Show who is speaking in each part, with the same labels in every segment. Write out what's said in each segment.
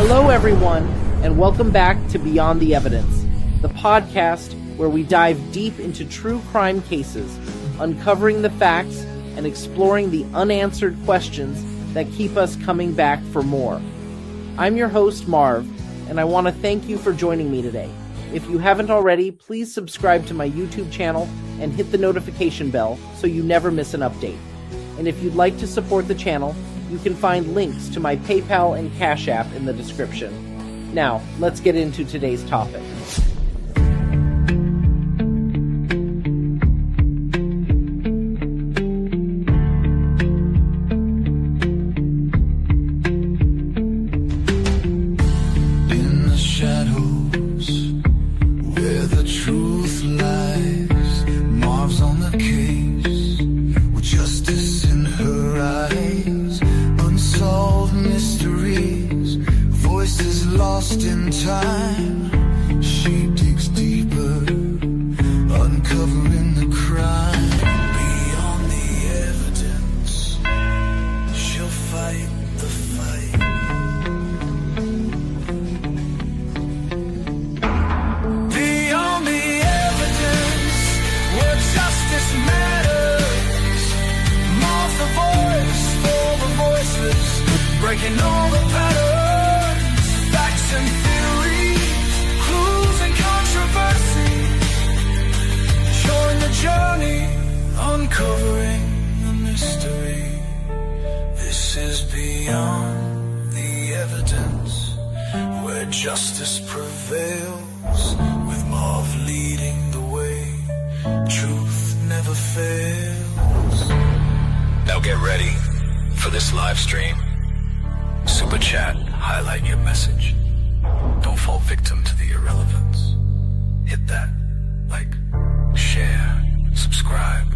Speaker 1: Hello, everyone, and welcome back to Beyond the Evidence, the podcast where we dive deep into true crime cases, uncovering the facts and exploring the unanswered questions that keep us coming back for more. I'm your host, Marv, and I want to thank you for joining me today. If you haven't already, please subscribe to my YouTube channel and hit the notification bell so you never miss an update. And if you'd like to support the channel, you can find links to my PayPal and Cash App in the description. Now, let's get into today's topic.
Speaker 2: In the shadows, where the truth lies, Marv's on the case, with justice in her eyes. Unsolved mysteries, voices lost in time. She digs deeper, uncovering the crime. Beyond the evidence, she'll fight the fight. Beyond the evidence, where justice matters. Marv's the voice for the voiceless, breaking all the patterns, facts and theories, clues and controversy. Join the journey, uncovering the mystery. This is Beyond the Evidence, where justice prevails, with Marv leading the way. Truth never fails. Now get ready for this live stream. Super chat, highlight your message. Don't fall victim to the irrelevance. Hit that like, share, subscribe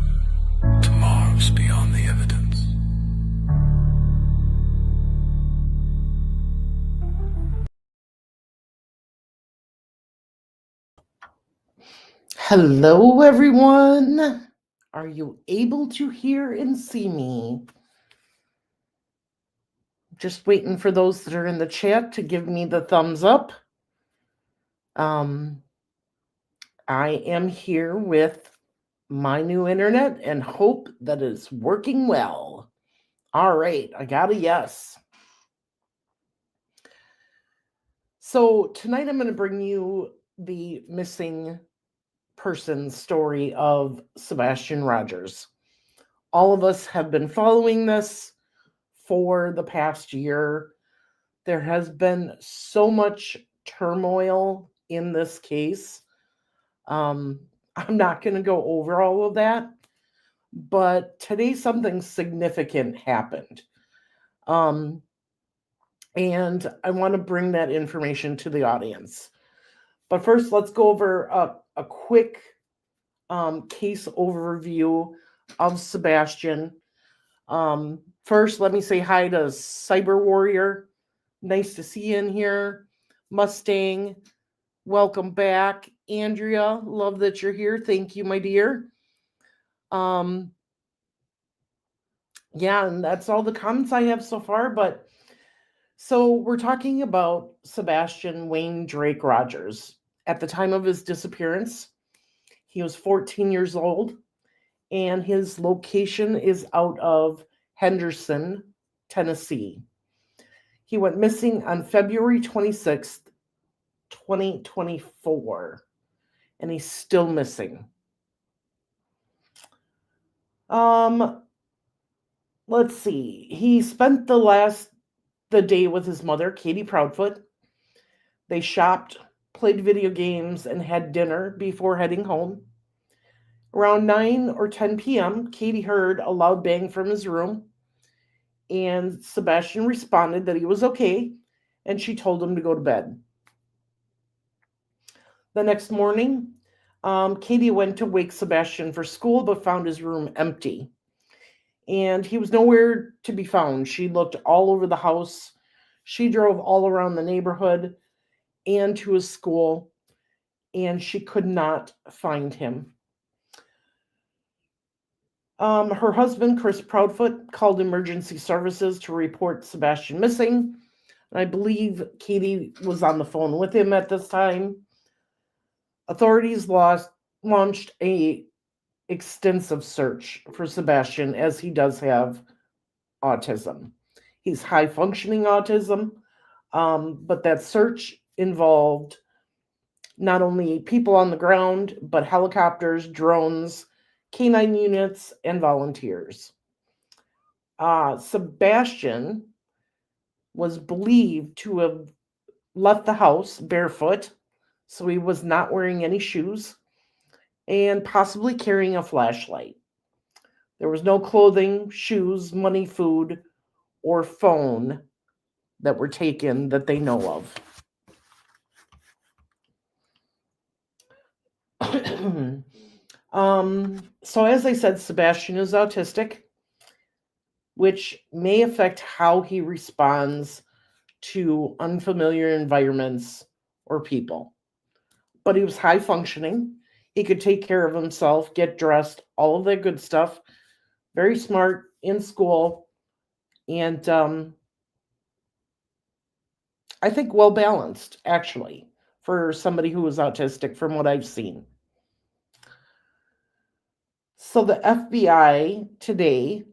Speaker 2: to Marv's Beyond the Evidence.
Speaker 1: Hello, everyone. Are you able to hear and see me? Just waiting for those that are in the chat to give me the thumbs up. I am here with my new internet and hope that it's working well. All right, I got a yes. So tonight I'm going to bring you the missing person story of Sebastian Rogers. All of us have been following this for the past year. There has been so much turmoil in this case. I'm not going to go over all of that, but today something significant happened. And I want to bring that information to the audience. But first, let's go over a quick case overview of Sebastian. First, let me say hi to Cyber Warrior. Nice to see you in here. Mustang, welcome back. Andrea, love that you're here. Thank you, my dear. Yeah, and that's all the comments I have so far. But so we're talking about Sebastian Wayne Drake Rogers. At the time of his disappearance, he was 14 years old, and his location is out of Henderson, Tennessee. He went missing on February 26th, 2024, and he's still missing. Let's see. He spent the day with his mother, Katie Proudfoot. They shopped, played video games, and had dinner before heading home. Around 9 or 10 p.m., Katie heard a loud bang from his room, and Sebastian responded that he was okay, and she told him to go to bed. The next morning, Katie went to wake Sebastian for school, but found his room empty. And he was nowhere to be found. She looked all over the house. She drove all around the neighborhood and to his school, and she could not find him. Her husband, Chris Proudfoot, called emergency services to report Sebastian missing. And I believe Katie was on the phone with him at this time. Authorities launched a extensive search for Sebastian, as he does have autism. He's high functioning autism, but that search involved not only people on the ground, but helicopters, drones, canine units, and volunteers. Sebastian was believed to have left the house barefoot, so he was not wearing any shoes, and possibly carrying a flashlight. There was no clothing, shoes, money, food, or phone that were taken that they know of. So as I said, Sebastian is autistic, which may affect how he responds to unfamiliar environments or people. But he was high functioning. He could take care of himself, get dressed, all of that good stuff. Very smart in school, and I think well balanced, actually, for somebody who is autistic, from what I've seen. So the FBI today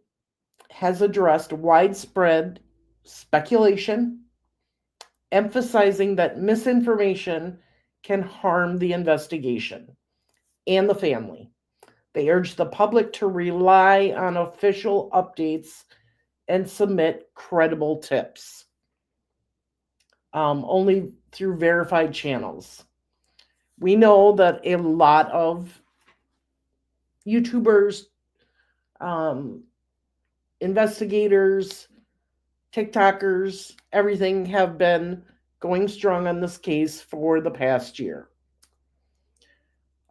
Speaker 1: has addressed widespread speculation, emphasizing that misinformation can harm the investigation and the family. They urge the public to rely on official updates and submit credible tips, only through verified channels. We know that a lot of YouTubers, investigators, TikTokers, everything have been going strong on this case for the past year.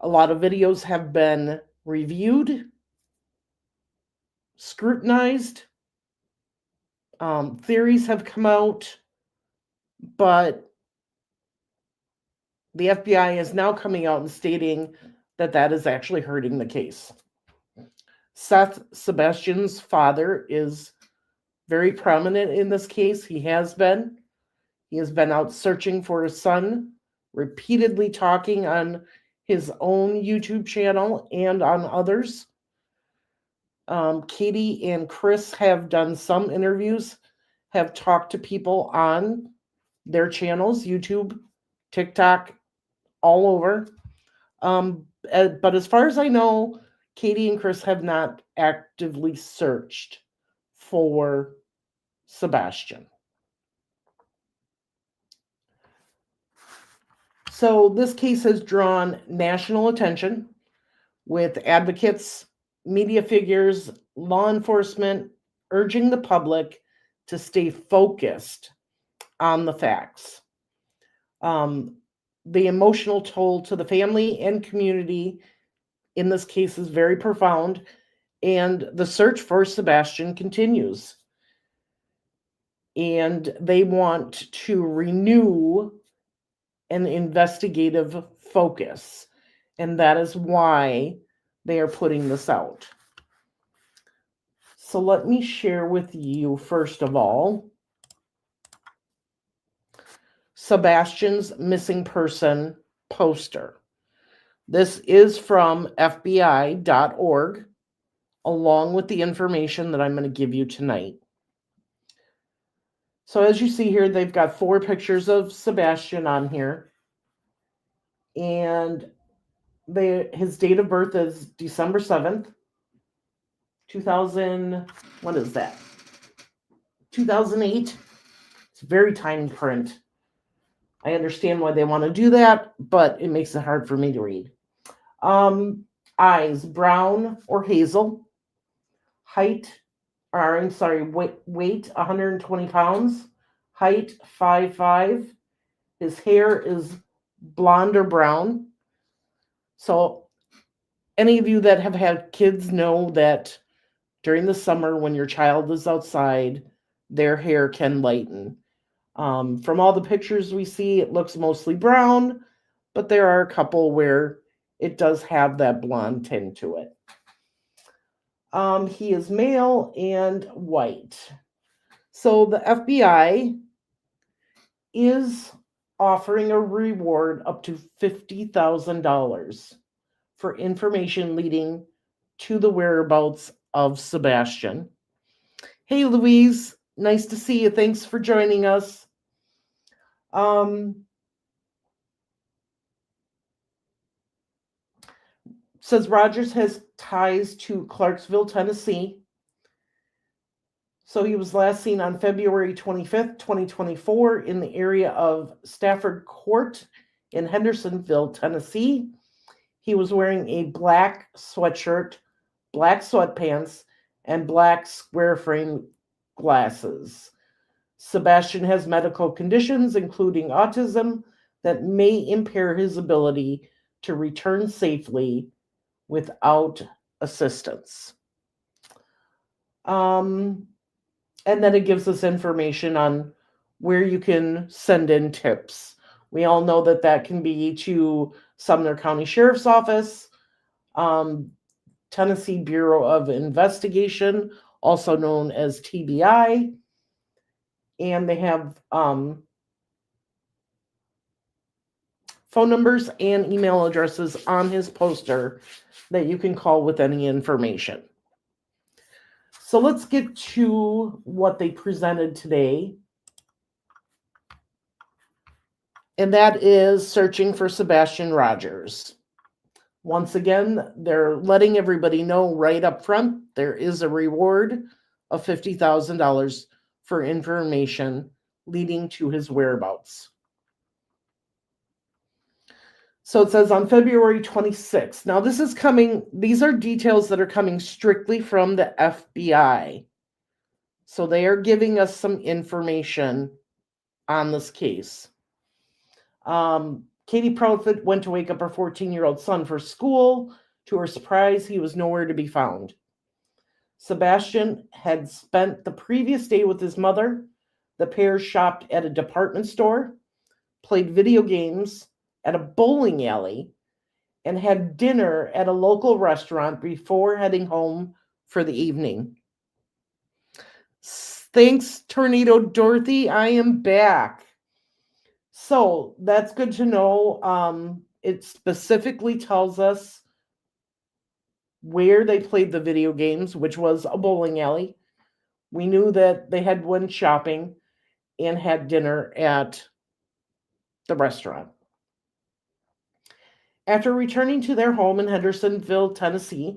Speaker 1: A lot of videos have been reviewed, scrutinized, theories have come out, but the FBI is now coming out and stating that that is actually hurting the case. Seth, Sebastian's father, is very prominent in this case. He has been. He has been out searching for his son, repeatedly talking on his own YouTube channel and on others. Katie and Chris have done some interviews, have talked to people on their channels, YouTube, TikTok, all over. But as far as I know, Katie and Chris have not actively searched for Sebastian. So this case has drawn national attention, with advocates, media figures, law enforcement urging the public to stay focused on the facts. The emotional toll to the family and community in this case is very profound, and the search for Sebastian continues. And they want to renew an investigative focus, and that is why they are putting this out. So let me share with you, first of all, Sebastian's missing person poster. This is from FBI.gov, along with the information that I'm going to give you tonight. So as you see here, they've got 4 pictures of Sebastian on here. And his date of birth is December 7th, 2000, what is that? 2008. It's very tiny print. I understand why they want to do that, but it makes it hard for me to read. Eyes, brown or hazel. Weight, 120 pounds. Height, 5'5". His hair is blonde or brown. So any of you that have had kids know that during the summer when your child is outside, their hair can lighten. From all the pictures we see, it looks mostly brown, but there are a couple where it does have that blonde tint to it. He is male and white. So the FBI is offering a reward up to $50,000 for information leading to the whereabouts of Sebastian. Hey, Louise, nice to see you. Thanks for joining us. Says Rogers has ties to Clarksville, Tennessee. So he was last seen on February 25th, 2024 in the area of Stafford Court in Hendersonville, Tennessee. He was wearing a black sweatshirt, black sweatpants, and black square frame glasses. Sebastian has medical conditions, including autism, that may impair his ability to return safely without assistance. And then it gives us information on where you can send in tips. We all know that that can be to Sumner County Sheriff's Office, Tennessee Bureau of Investigation, also known as TBI, and they have phone numbers and email addresses on his poster that you can call with any information. So let's get to what they presented today. And that is searching for Sebastian Rogers. Once again, they're letting everybody know right up front there is a reward of $50,000 for information leading to his whereabouts. So it says on February 26th. Now this is coming, these are details that are coming strictly from the FBI. So they are giving us some information on this case. Katie Proudfoot went to wake up her 14-year-old son for school. To her surprise, he was nowhere to be found. Sebastian had spent the previous day with his mother. The pair shopped at a department store, played video games at a bowling alley, and had dinner at a local restaurant before heading home for the evening. Thanks, Tornado Dorothy. I am back. So that's good to know. It specifically tells us where they played the video games, which was a bowling alley. We knew that they had went shopping and had dinner at the restaurant. After returning to their home in Hendersonville, Tennessee,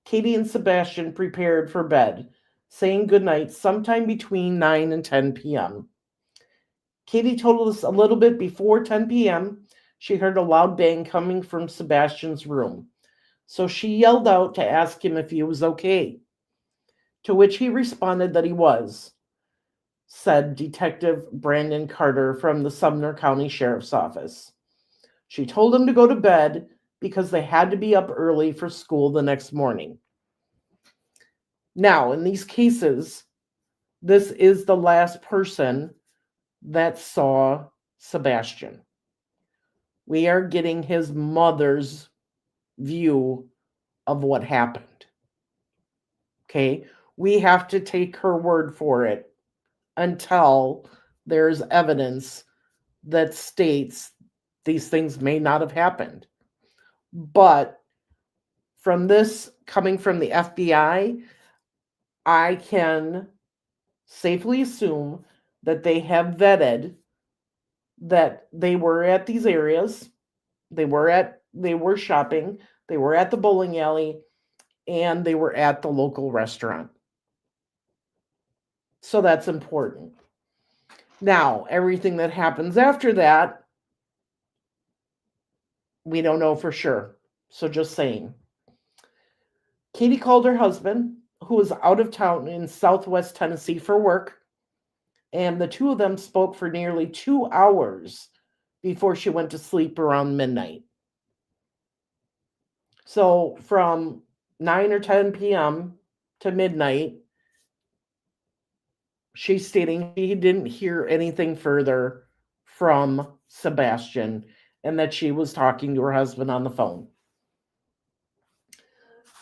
Speaker 1: Katie and Sebastian prepared for bed, saying goodnight sometime between 9 and 10 p.m. Katie told us a little bit before 10 p.m. she heard a loud bang coming from Sebastian's room. So she yelled out to ask him if he was okay, to which he responded that he was, said Detective Brandon Carter from the Sumner County Sheriff's Office. She told him to go to bed because they had to be up early for school the next morning. Now, in these cases, this is the last person that saw Sebastian. We are getting his mother's view of what happened. Okay, we have to take her word for it until there's evidence that states these things may not have happened. But from this coming from the FBI, I can safely assume that they have vetted that they were at these areas, they were shopping, they were at the bowling alley, and they were at the local restaurant. So that's important. Now, everything that happens after that, we don't know for sure. So just saying. Katie called her husband, who was out of town in Southwest Tennessee for work, and the two of them spoke for nearly 2 hours before she went to sleep around midnight. So from 9 or 10 p.m. to midnight, she's stating she didn't hear anything further from Sebastian and that she was talking to her husband on the phone.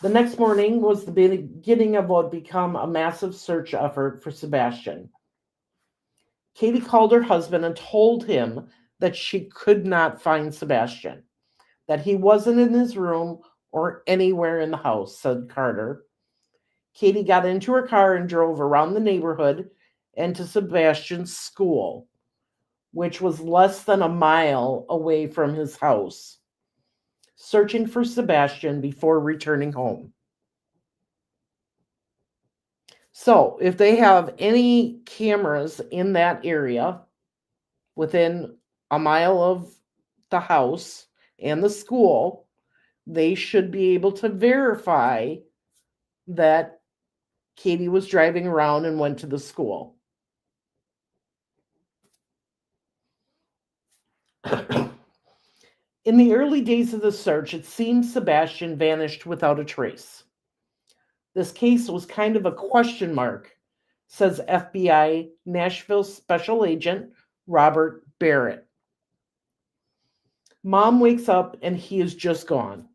Speaker 1: The next morning was the beginning of what would become a massive search effort for Sebastian. Katie called her husband and told him that she could not find Sebastian, that he wasn't in his room or anywhere in the house, said Carter. Katie got into her car and drove around the neighborhood and to Sebastian's school, which was less than a mile away from his house, searching for Sebastian before returning home. So, if they have any cameras in that area within a mile of the house and the school, they should be able to verify that Katie was driving around and went to the school. In the early days of the search, it seemed Sebastian vanished without a trace. This case was kind of a question mark, says FBI Nashville Special Agent Robert Barrett. Mom wakes up and he is just gone.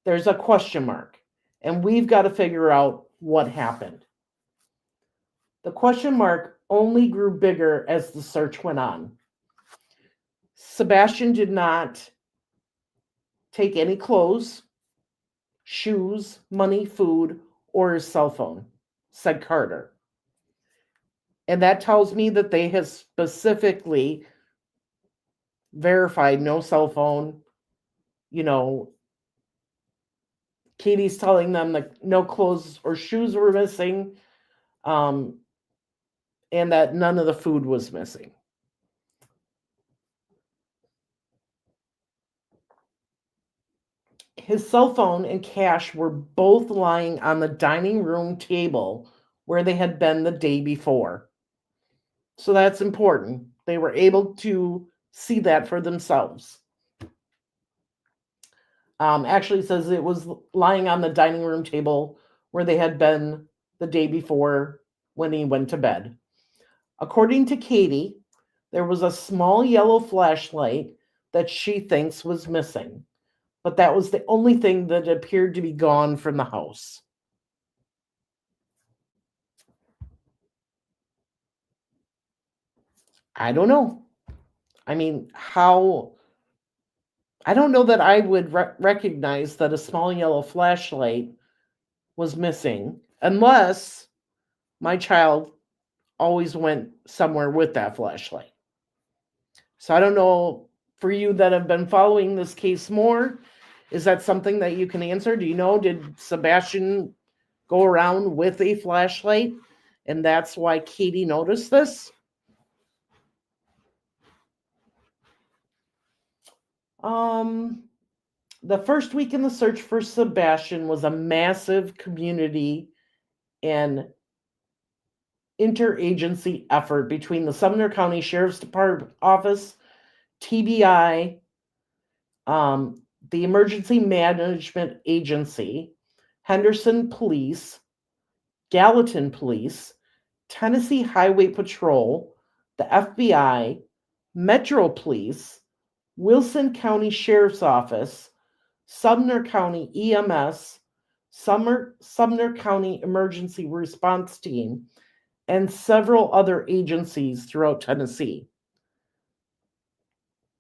Speaker 1: There's a question mark, and we've got to figure out what happened. The question mark only grew bigger as the search went on. Sebastian did not take any clothes, shoes, money, food, or his cell phone, said Carter. And that tells me that they have specifically verified no cell phone. Katie's telling them that no clothes or shoes were missing, and that none of the food was missing. His cell phone and cash were both lying on the dining room table where they had been the day before. So that's important. They were able to see that for themselves. Actually, it says it was lying on the dining room table where they had been the day before when he went to bed. According to Katie, there was a small yellow flashlight that she thinks was missing, but that was the only thing that appeared to be gone from the house. I don't know. I mean, I don't know that I would recognize that a small yellow flashlight was missing unless my child always went somewhere with that flashlight. So I don't know, for you that have been following this case more, is that something that you can answer? Do you know, did Sebastian go around with a flashlight and that's why Katie noticed this? The first week in the search for Sebastian was a massive community and interagency effort between the Sumner County Sheriff's Department office, TBI, the Emergency Management Agency, Henderson Police, Gallatin Police, Tennessee Highway Patrol, the FBI, Metro Police, Wilson County Sheriff's Office, Sumner County EMS, Sumner County Emergency Response Team, and several other agencies throughout Tennessee.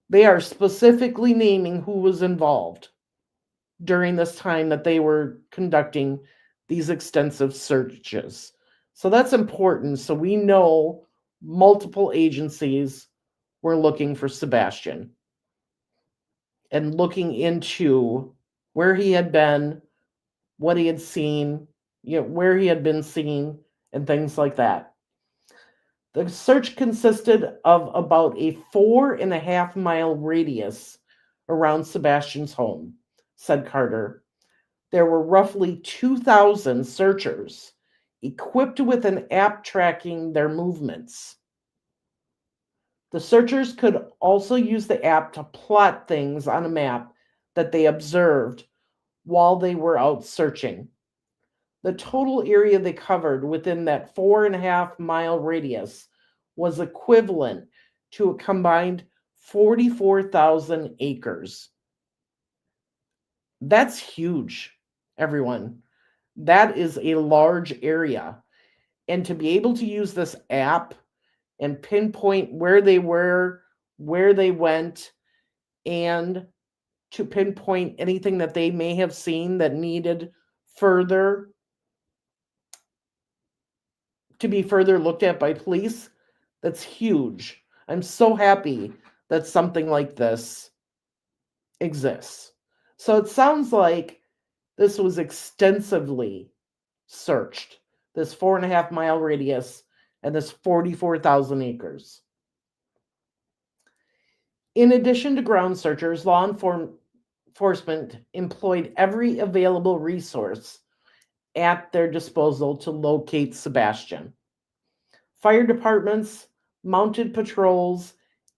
Speaker 1: They are specifically naming who was involved during this time that they were conducting these extensive searches. So that's important. So we know multiple agencies were looking for Sebastian and looking into where he had been, what he had seen, where he had been seen, and things like that. The search consisted of about a 4.5 mile radius around Sebastian's home, said Carter. There were roughly 2,000 searchers equipped with an app tracking their movements. The searchers could also use the app to plot things on a map that they observed while they were out searching. The total area they covered within that 4.5 mile radius was equivalent to a combined 44,000 acres. That's huge, everyone. That is a large area. And to be able to use this app and pinpoint where they were, where they went, and to pinpoint anything that they may have seen that needed further to be further looked at by police. That's huge. I'm so happy that something like this exists. So it sounds like this was extensively searched, this 4.5 mile radius and this 44,000 acres. In addition to ground searchers, law enforcement employed every available resource at their disposal to locate Sebastian. Fire departments, mounted patrols,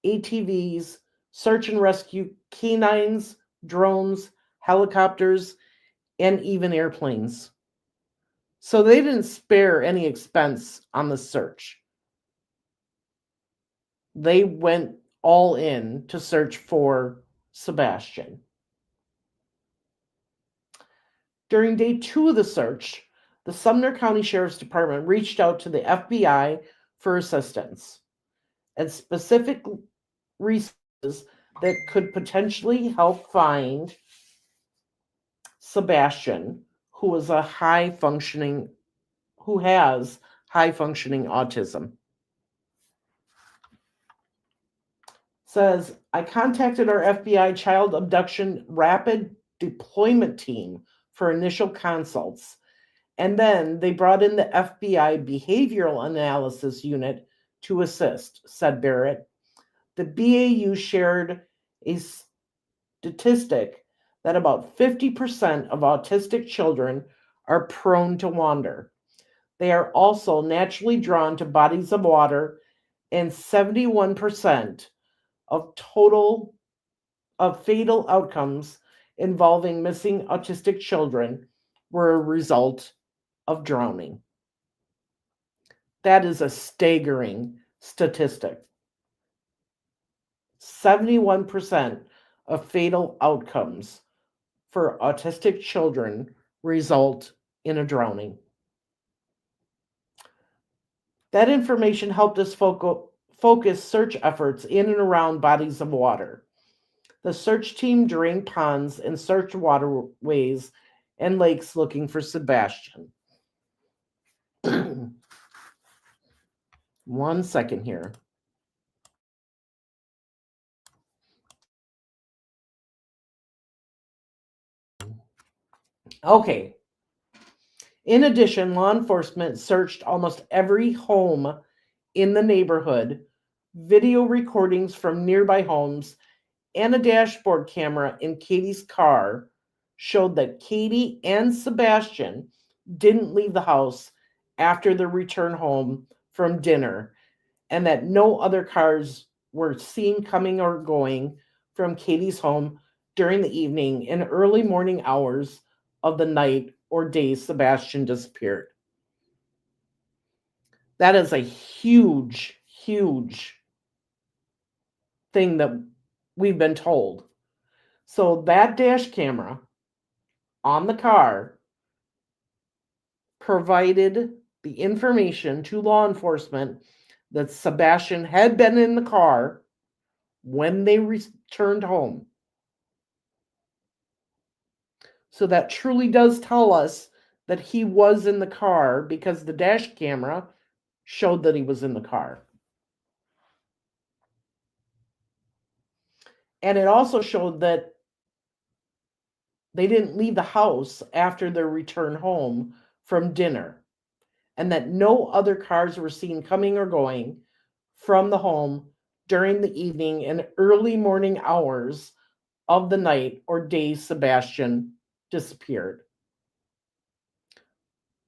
Speaker 1: ATVs, search and rescue canines, drones, helicopters, and even airplanes. So they didn't spare any expense on the search. They went all in to search for Sebastian. During day 2 of the search, the Sumner County Sheriff's Department reached out to the FBI for assistance and specific resources that could potentially help find Sebastian, who has high functioning autism. Says, I contacted our FBI child abduction rapid deployment team for initial consults, and then they brought in the FBI behavioral analysis unit to assist, said Barrett. The BAU shared a statistic that about 50% of autistic children are prone to wander. They are also naturally drawn to bodies of water, and 71% of fatal outcomes involving missing autistic children were a result of drowning. That is a staggering statistic. 71% of fatal outcomes for autistic children result in a drowning. That information helped us focus search efforts in and around bodies of water. The search team drained ponds and searched waterways and lakes looking for Sebastian. 1 second here. Okay. In addition, law enforcement searched almost every home in the neighborhood, video recordings from nearby homes, and a dashboard camera in Katie's car showed that Katie and Sebastian didn't leave the house after their return home from dinner, and that no other cars were seen coming or going from Katie's home during the evening and early morning hours of the night or day Sebastian disappeared. That is a huge, huge thing that we've been told. So that dash camera on the car provided the information to law enforcement that Sebastian had been in the car when they returned home. So that truly does tell us that he was in the car because the dash camera showed that he was in the car. And it also showed that they didn't leave the house after their return home from dinner, and that no other cars were seen coming or going from the home during the evening and early morning hours of the night or day Sebastian disappeared.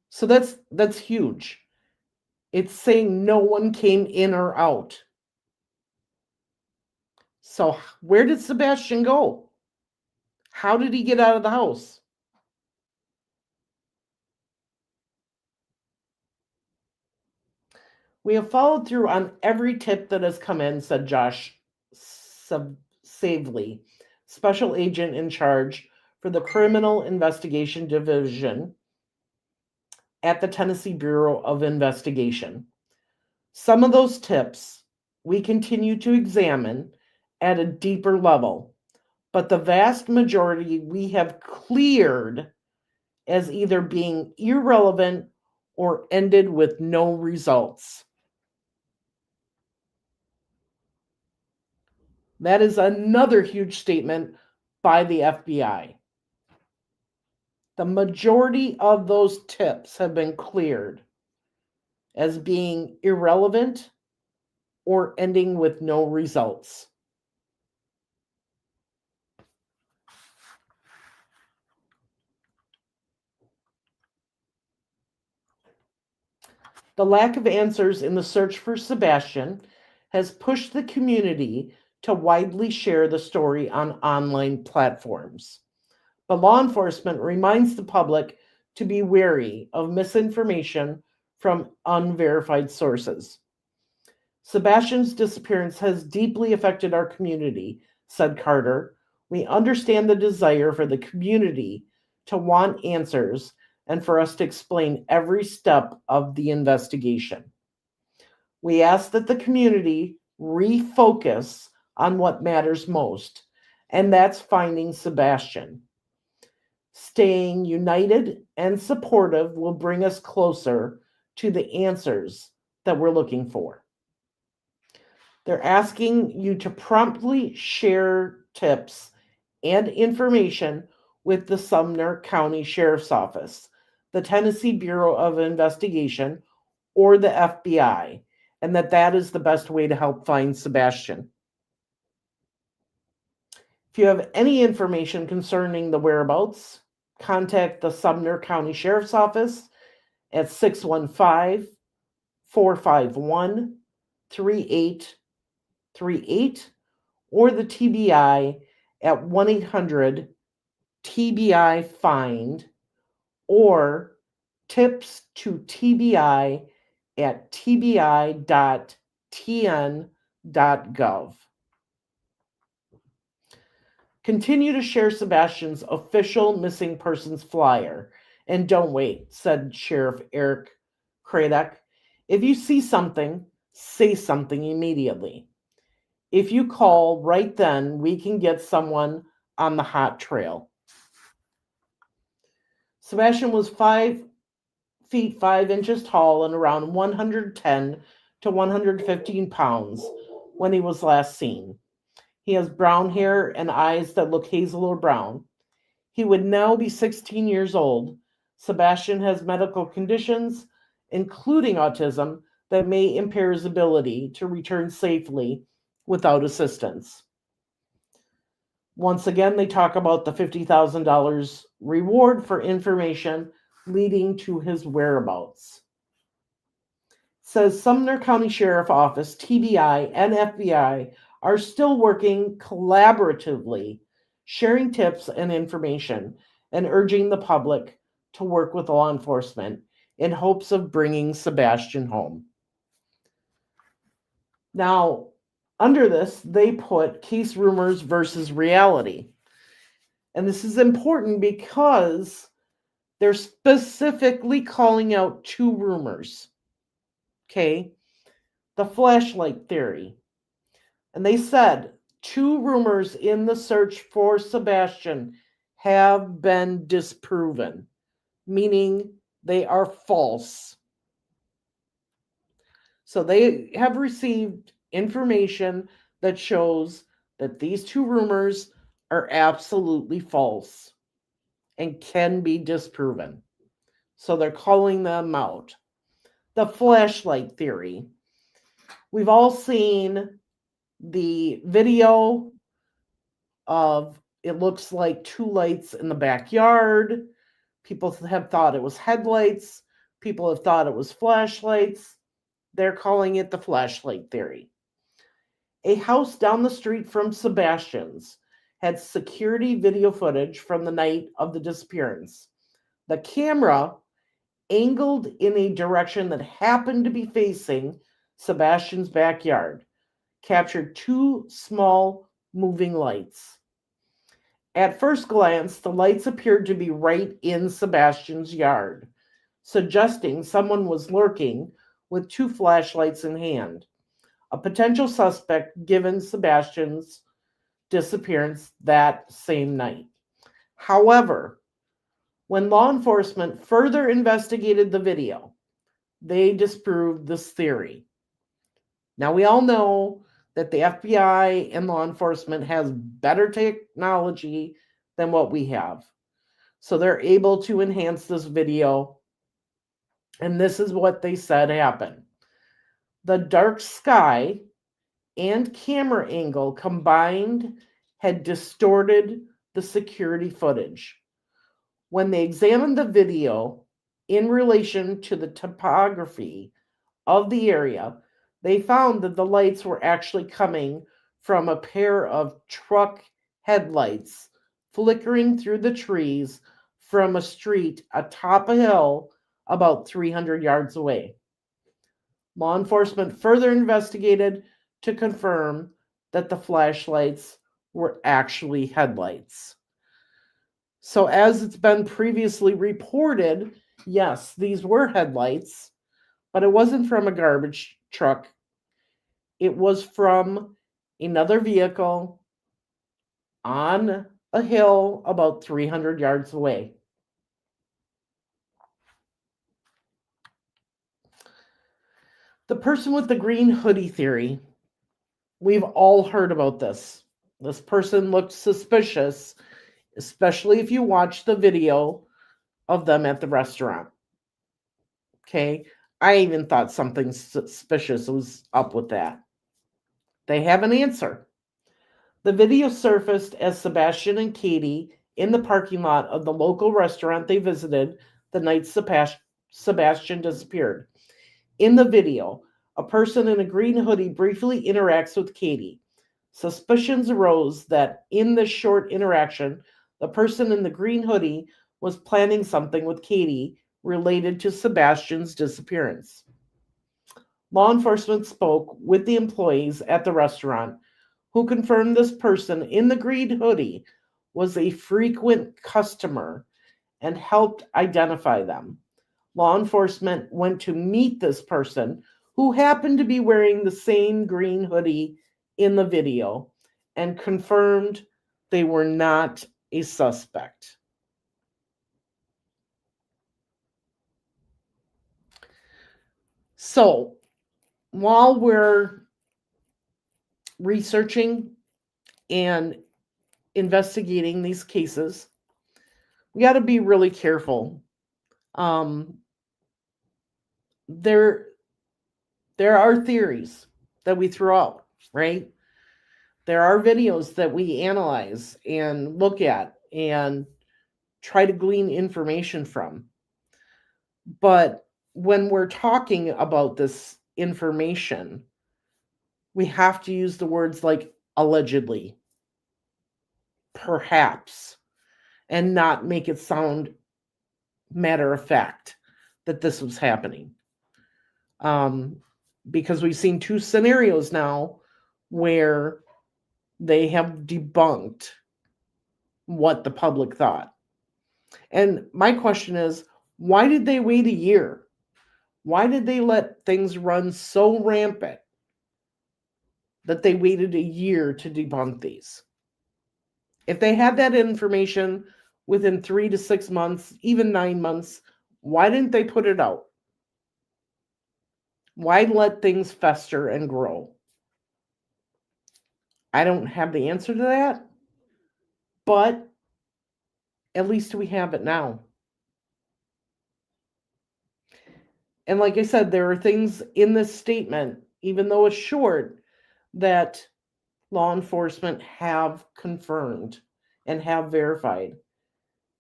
Speaker 1: So that's huge. It's saying no one came in or out. So where did Sebastian go? How did he get out of the house? We have followed through on every tip that has come in, said Josh Savely, special agent in charge for the Criminal Investigation Division at the Tennessee Bureau of Investigation. Some of those tips we continue to examine at a deeper level, but the vast majority we have cleared as either being irrelevant or ended with no results. That is another huge statement by the FBI. The majority of those tips have been cleared as being irrelevant or ending with no results. The lack of answers in the search for Sebastian has pushed the community to widely share the story on online platforms. But law enforcement reminds the public to be wary of misinformation from unverified sources. Sebastian's disappearance has deeply affected our community, said Carter. We understand the desire for the community to want answers and for us to explain every step of the investigation. We ask that the community refocus on what matters most, and that's finding Sebastian. Staying united and supportive will bring us closer to the answers that we're looking for. They're asking you to promptly share tips and information with the Sumner County Sheriff's Office, the Tennessee Bureau of Investigation, or the FBI, and that is the best way to help find Sebastian. If you have any information concerning the whereabouts, contact the Sumner County Sheriff's Office at 615-451-3838 or the TBI at 1-800-TBI-FIND or tips to TBI at tbi.gov. Continue to share Sebastian's official missing persons flyer. And don't wait, said Sheriff Eric Craddock. If you see something, say something immediately. If you call right then, we can get someone on the hot trail. Sebastian was 5 feet 5 inches tall and around 110 to 115 pounds when he was last seen. He has brown hair and eyes that look hazel or brown. He would now be 16 years old. Sebastian has medical conditions, including autism, that may impair his ability to return safely without assistance. Once again, they talk about the $50,000 reward for information leading to his whereabouts. Says Sumner County Sheriff Office, TBI, and FBI are still working collaboratively, sharing tips and information, and urging the public to work with law enforcement in hopes of bringing Sebastian home. Now, under this, they put case rumors versus reality. And this is important because they're specifically calling out two rumors. Okay? The flashlight theory. And they said 2 rumors in the search for Sebastian have been disproven, meaning they are false. So they have received information that shows that these 2 rumors are absolutely false and can be disproven. So they're calling them out. The flashlight theory. We've all seen the video of it looks like 2 lights in the backyard. People have thought it was headlights. People have thought it was flashlights. They're calling it the flashlight theory. A house down the street from Sebastian's had security video footage from the night of the disappearance. The camera, angled in a direction that happened to be facing Sebastian's backyard, captured 2 small moving lights. At first glance, the lights appeared to be right in Sebastian's yard, suggesting someone was lurking with 2 flashlights in hand, a potential suspect given Sebastian's disappearance that same night. However, when law enforcement further investigated the video, they disproved this theory. Now, we all know that the FBI and law enforcement has better technology than what we have. So they're able to enhance this video. And this is what they said happened. The dark sky and camera angle combined had distorted the security footage. When they examined the video in relation to the topography of the area, they found that the lights were actually coming from a pair of truck headlights flickering through the trees from a street atop a hill about 300 yards away. Law enforcement further investigated to confirm that the flashlights were actually headlights. So, as it's been previously reported, yes, these were headlights, but it wasn't from a garbage truck. It was from another vehicle on a hill about 300 yards away. The person with the green hoodie theory, we've all heard about this. This person looked suspicious, especially if you watch the video of them at the restaurant. Okay, I even thought something suspicious was up with that. They have an answer. The video surfaced as Sebastian and Katie in the parking lot of the local restaurant they visited the night Sebastian disappeared. In the video, a person in a green hoodie briefly interacts with Katie. Suspicions arose that in this short interaction, the person in the green hoodie was planning something with Katie related to Sebastian's disappearance. Law enforcement spoke with the employees at the restaurant who confirmed this person in the green hoodie was a frequent customer and helped identify them. Law enforcement went to meet this person who happened to be wearing the same green hoodie in the video and confirmed they were not a suspect. So, while we're researching and investigating these cases, we got to be really careful. There are theories that we throw out, right? There are videos that we analyze and look at and try to glean information from. But when we're talking about this information, we have to use the words like allegedly, perhaps, and not make it sound matter of fact that this was happening. Because we've seen 2 scenarios now where they have debunked what the public thought. And my question is, why did they wait a year? Why did they let things run so rampant that they waited a year to debunk these? If they had that information within 3 to 6 months, even 9 months, why didn't they put it out? Why let things fester and grow? I don't have the answer to that, but at least we have it now. And like I said, there are things in this statement, even though it's short, that law enforcement have confirmed and have verified.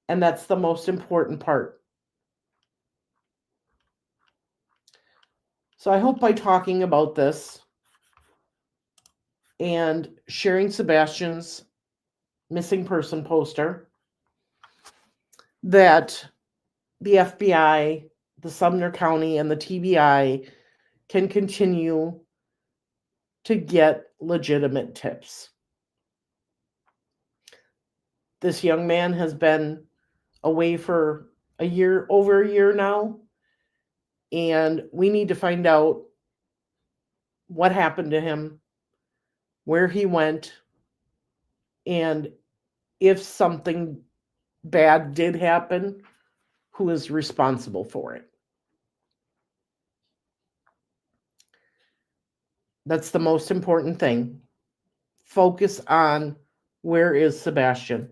Speaker 1: And that's the most important part. So I hope by talking about this and sharing Sebastian's missing person poster that the FBI, the Sumner County, and the TBI can continue to get legitimate tips. This young man has been away for over a year now, And we need to find out what happened to him, where he went, and if something bad did happen, who is responsible for it. That's the most important thing. Focus on where is Sebastian?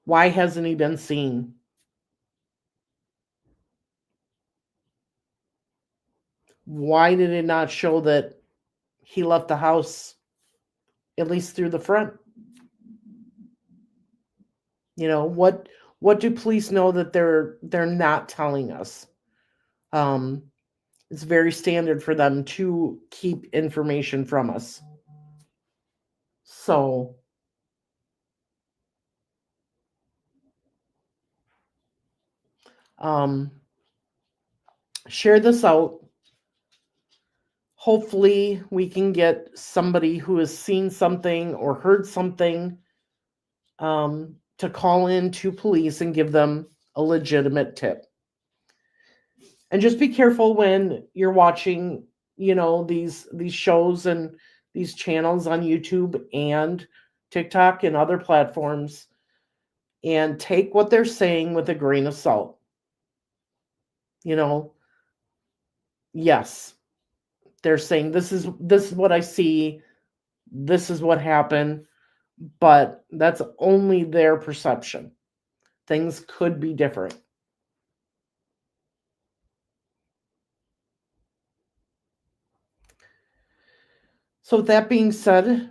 Speaker 1: Why hasn't he been seen? Why did it not show that he left the house, at least through the front? You know, what do police know that they're not telling us? It's very standard for them to keep information from us. So share this out. Hopefully we can get somebody who has seen something or heard something to call in to police and give them a legitimate tip. And just be careful when you're watching, you know, these shows and these channels on YouTube and TikTok and other platforms, and take what they're saying with a grain of salt. You know, yes, they're saying this is what I see, this is what happened, but that's only their perception. Things could be different. So with that being said,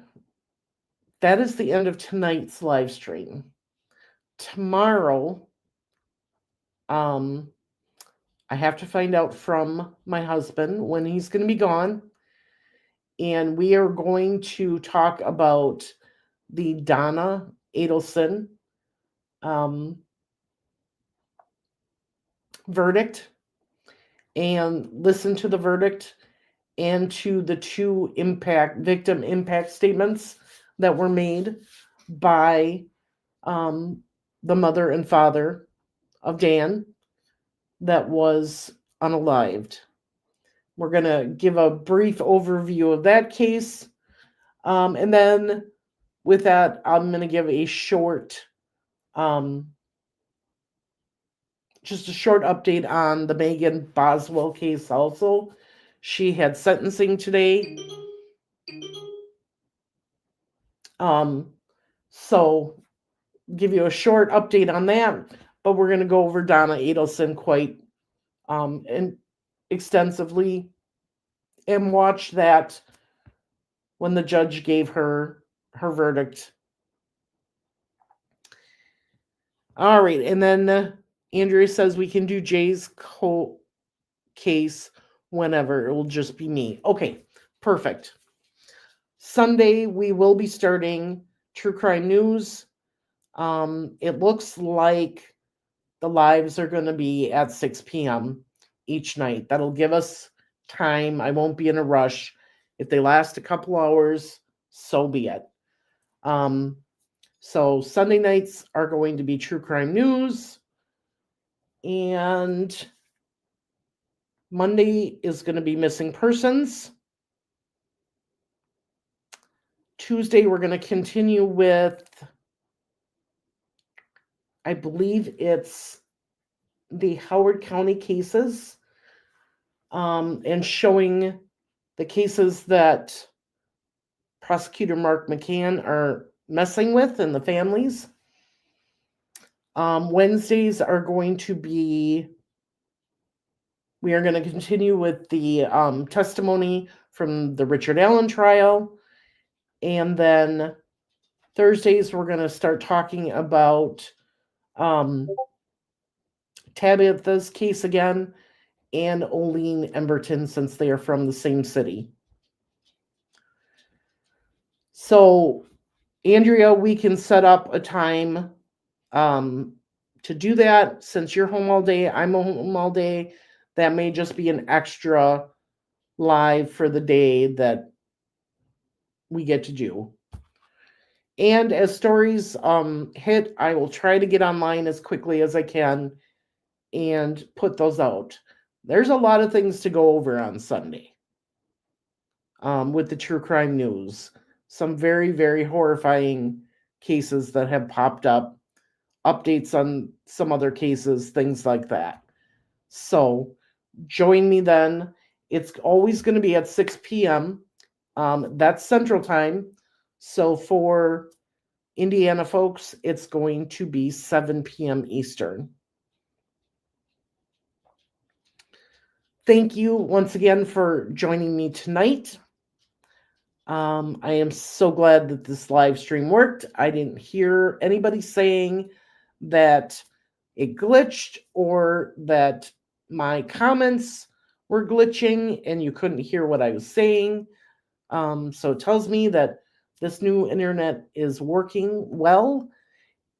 Speaker 1: that is the end of tonight's live stream. Tomorrow, I have to find out from my husband when he's going to be gone. And we are going to talk about the Donna Adelson verdict, and listen to the verdict and to the two victim impact statements that were made by the mother and father of Dan that was unalived. We're going to give a brief overview of that case. And then with that, I'm going to give a short, just a short update on the Megan Boswell case also. She had sentencing today. So give you a short update on that, but we're going to go over Donna Adelson quite and extensively, and watch that when the judge gave her verdict. All right, and then Andrea says we can do Jay's case whenever. It will just be me. Okay, perfect. Sunday, we will be starting True Crime News. It looks like the lives are going to be at 6 p.m. each night. That'll give us time. I won't be in a rush. If they last a couple hours, so be it. So Sunday nights are going to be True Crime News. And Monday is going to be Missing Persons. Tuesday, we're going to continue with, I believe it's the Howard County cases, and showing the cases that Prosecutor Mark McCann are messing with and the families. Wednesdays are going to be, we are going to continue with the testimony from the Richard Allen trial. And then Thursdays, we're going to start talking about Tabitha's case again, and Oline Emberton, since they are from the same city. So, Andrea, we can set up a time to do that. Since you're home all day, I'm home all day. That may just be an extra live for the day that we get to do. And as stories hit, I will try to get online as quickly as I can and put those out. There's a lot of things to go over on Sunday with the true crime news. Some very, very horrifying cases that have popped up, updates on some other cases, things like that. So join me then. It's always going to be at 6 p.m. That's Central Time. So for Indiana folks, it's going to be 7 p.m. Eastern. Thank you once again for joining me tonight. I am so glad that this live stream worked. I didn't hear anybody saying that it glitched or that my comments were glitching and you couldn't hear what I was saying. So it tells me that this new internet is working well,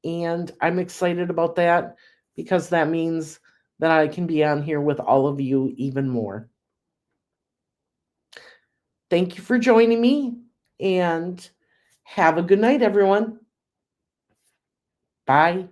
Speaker 1: and I'm excited about that because that means that I can be on here with all of you even more. Thank you for joining me, and have a good night, everyone. Bye.